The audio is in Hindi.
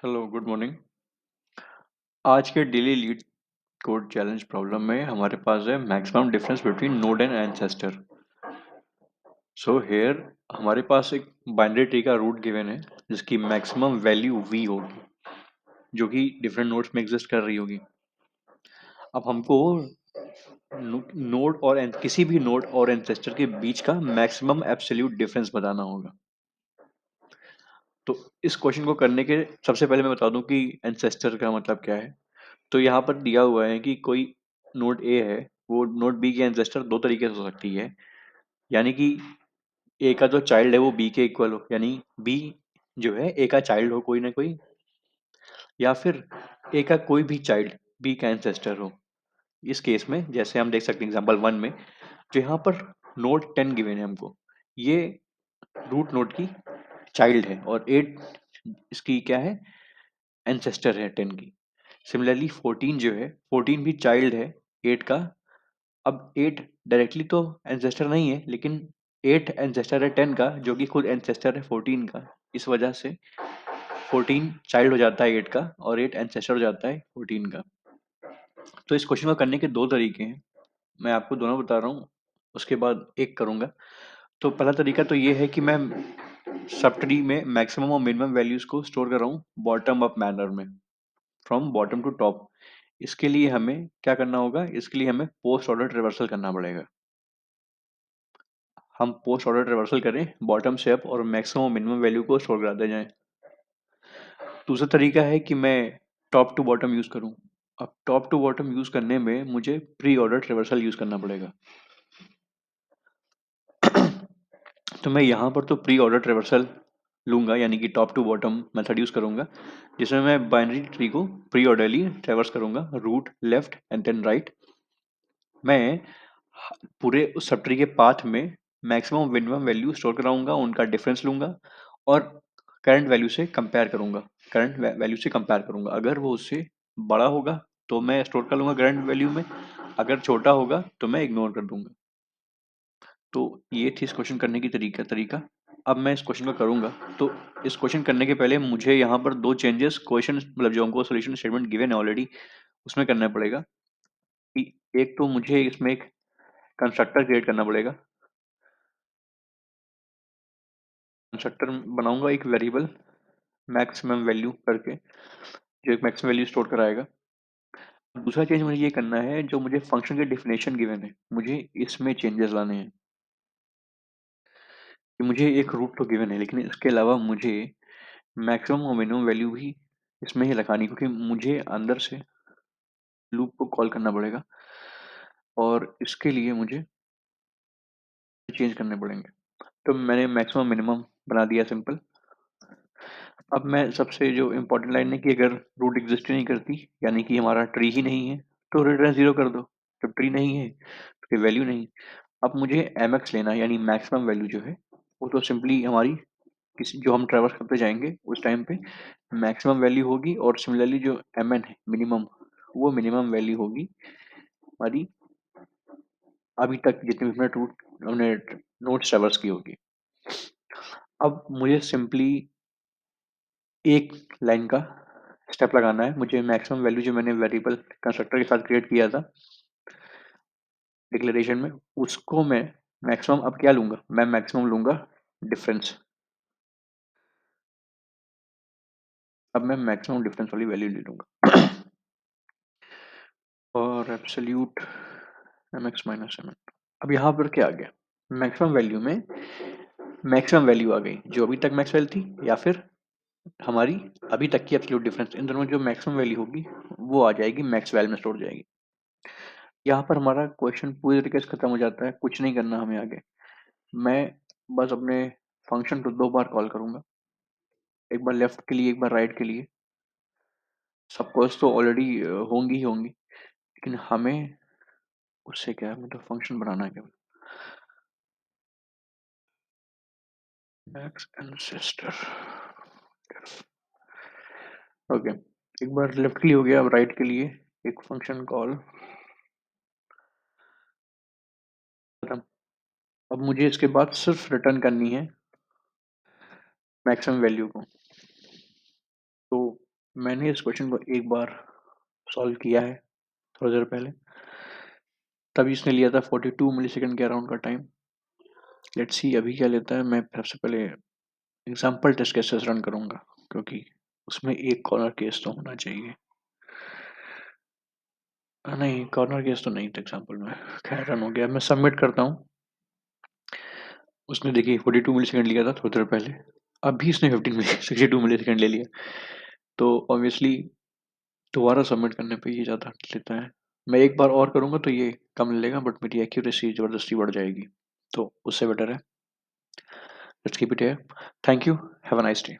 Hello good morning. आज के daily leet code challenge problem में हमारे पास है maximum difference between node and ancestor. So here हमारे पास एक बाइनरी ट्री का रूट गिवन है जिसकी मैक्सिमम वैल्यू v होगी जो कि डिफरेंट नोड्स में एग्जिस्ट कर रही होगी। अब हमको नोड और किसी भी नोड और एंसेस्टर के बीच का मैक्सिमम एब्सोल्यूट डिफरेंस बताना होगा। तो इस क्वेश्चन को करने के सबसे पहले मैं बता दूं कि एंसेस्टर का मतलब क्या है। तो यहाँ पर दिया हुआ है कि कोई नोड ए है, वो नोड बी के एंसेस्टर दो तरीके से हो सकती है। यानी कि ए का जो चाइल्ड है वो बी के इक्वल हो, यानी बी जो है ए का चाइल्ड हो कोई ना कोई, या फिर ए का कोई भी चाइल्ड बी का एंसेस्टर हो। इस केस में जैसे हम देख सकते हैं एग्जाम्पल 1 में, जो यहाँ पर नोड 10 गिवन है हमको, ये रूट नोड की चाइल्ड है और 8 इसकी क्या है, एंसेस्टर है 10 की। सिमिलरली 14 जो है, 14 भी चाइल्ड है 8 का। अब 8 डायरेक्टली तो एंसेस्टर नहीं है, लेकिन 8 एंसेस्टर है 10 का जो कि खुद एंसेस्टर है 14 का। इस वजह से 14 चाइल्ड हो जाता है 8 का और 8 एंसेस्टर हो जाता है 14 का। तो इस क्वेश्चन को करने के दो तरीके हैं, मैं आपको दोनों बता रहा हूँ, उसके बाद एक करूँगा। तो पहला तरीका तो ये है कि मैं सब ट्री में मैक्सिमम और मिनिमम वैल्यूज को स्टोर कर रहा हूँ बॉटम अप मैनर में, फ्रॉम बॉटम टू टॉप। इसके लिए हमें क्या करना होगा, इसके लिए हमें पोस्ट ऑर्डर रिवर्सल करना पड़ेगा। हम पोस्ट ऑर्डर रिवर्सल करें बॉटम से अप और मैक्सिमम और मिनिमम वैल्यू को स्टोर कराते जाएं। दूसरा तरीका है कि मैं टॉप टू बॉटम यूज करूं। अब टॉप टू बॉटम यूज करने में मुझे प्री ऑर्डर रिवर्सल यूज करना पड़ेगा। तो मैं यहाँ पर तो प्री ऑर्डर रिवर्सल लूंगा, यानी कि top to bottom method use करूंगा, जिसमें मैं बाइनरी ट्री को प्री ऑर्डरली ट्रेवर्स करूंगा, root left and then right. मैं पूरे उस सब ट्री के पाथ में मैक्सिमम मिनिमम वैल्यू स्टोर कराऊंगा, उनका डिफरेंस लूंगा और करंट वैल्यू से कंपेयर करूंगा। करंट वैल्यू से कंपेयर करूंगा, अगर वो उससे बड़ा होगा तो मैं स्टोर कर लूंगा करंट वैल्यू में, अगर छोटा होगा तो मैं इग्नोर कर दूंगा। तो ये थी इस क्वेश्चन करने की तरीका। अब मैं इस क्वेश्चन को करूंगा। तो इस क्वेश्चन करने के पहले मुझे यहाँ पर दो चेंजेस क्वेश्चन, मतलब जो हमको सोल्यूशन स्टेटमेंट गिवन है ऑलरेडी, उसमें करना पड़ेगा। कि एक तो मुझे इसमें एक कंस्ट्रक्टर क्रिएट करना पड़ेगा। कंस्ट्रक्टर बनाऊंगा एक वेरिएबल मैक्सिमम वैल्यू करके, जो एक मैक्सिमम वैल्यू स्टोर कराएगा। दूसरा चेंज मुझे ये करना है, जो मुझे फंक्शन के डिफिनेशन गिवन है मुझे इसमें चेंजेस लाने हैं। कि मुझे एक रूट तो गिवन है, लेकिन इसके अलावा मुझे मैक्सिमम और मिनिमम वैल्यू भी इसमें ही लगानी, क्योंकि मुझे अंदर से लूप को कॉल करना पड़ेगा और इसके लिए मुझे चेंज करने पड़ेंगे। तो मैंने मैक्सिमम मिनिमम बना दिया सिंपल। अब मैं सबसे जो इम्पोर्टेंट लाइन है कि अगर रूट एग्जिस्ट नहीं करती, यानी कि हमारा ट्री ही नहीं है, तो रिटर्न जीरो कर दो। जब ट्री नहीं है तो फिर वैल्यू नहीं। अब मुझे एम एक्स लेना है, यानी मैक्सिमम वैल्यू जो है वो तो सिंपली हमारी किसी जो हम ट्रेवर्स करते जाएंगे उस टाइम पे मैक्सिमम वैल्यू होगी, और सिमिलरली जो एम एन है मिनिमम, वो मिनिमम वैल्यू होगी हमारी अभी तक जितने भी हमने नोट्स ट्रेवर्स की होगी। अब मुझे सिंपली एक लाइन का स्टेप लगाना है। मुझे मैक्सिमम वैल्यू जो मैंने वेरिएबल कंस्ट्रक्टर के साथ क्रिएट किया था डिक्लेरेशन में, उसको मैं मैक्सिमम अब क्या लूंगा, मैं मैक्सिमम लूंगा डिफरेंस। अब मैं मैक्सिमम डिफरेंस वाली वैल्यू ले लूंगा और absolute M X minus M N. अब यहाँ पर क्या आ गया, मैक्सिमम वैल्यू में मैक्सिमम वैल्यू आ गई जो अभी तक मैक्स वैल्यू थी, या फिर हमारी अभी तक की एब्सोल्यूट डिफरेंस, इन दोनों में जो मैक्सिमम वैल्यू होगी वो आ जाएगी मैक्स वैल्यू में स्टोर हो जाएगी। यहाँ पर हमारा क्वेश्चन पूरी तरीके से खत्म हो जाता है, कुछ नहीं करना हमें आगे। मैं बस अपने फंक्शन को दो बार कॉल करूंगा, एक बार लेफ्ट के लिए एक बार राइट के लिए। सपोज तो ऑलरेडी होंगी ही होंगी, लेकिन हमें उससे क्या है, मतलब फंक्शन बनाना है केवल एक्स एंसेस्टर। ओके, एक बार लेफ्ट के लिए हो गया, अब राइट के लिए एक फंक्शन कॉल खत्म। अब मुझे इसके बाद सिर्फ रिटर्न करनी है मैक्सिमम वैल्यू को। तो मैंने इस क्वेश्चन को एक बार सॉल्व किया है थोड़ी देर पहले, तभी इसने लिया था 42 मिलीसेकंड के अराउंड का टाइम। लेट्स सी अभी क्या लेता है। मैं सबसे पहले एग्जाम्पल टेस्ट केसेस रन करूंगा, क्योंकि उसमें एक कॉर्नर केस तो होना चाहिए। नहीं, कॉर्नर केस तो नहीं था एग्जाम्पल में। खैर, रन हो गया। मैं सबमिट करता हूँ। उसने देखिए 42 मिलीसेकंड लिया था थोड़ी देर पहले, अभी इसने 62 मिलीसेकंड ले लिया। तो ऑब्वियसली दोबारा सबमिट करने पे ये ज़्यादा लेता है। मैं एक बार और करूँगा तो ये कम ले लेगा, बट मेरी एक्यूरेसी ज़बरदस्ती बढ़ जाएगी, तो उससे बेटर है let's keep it here. Thank you, have a nice day.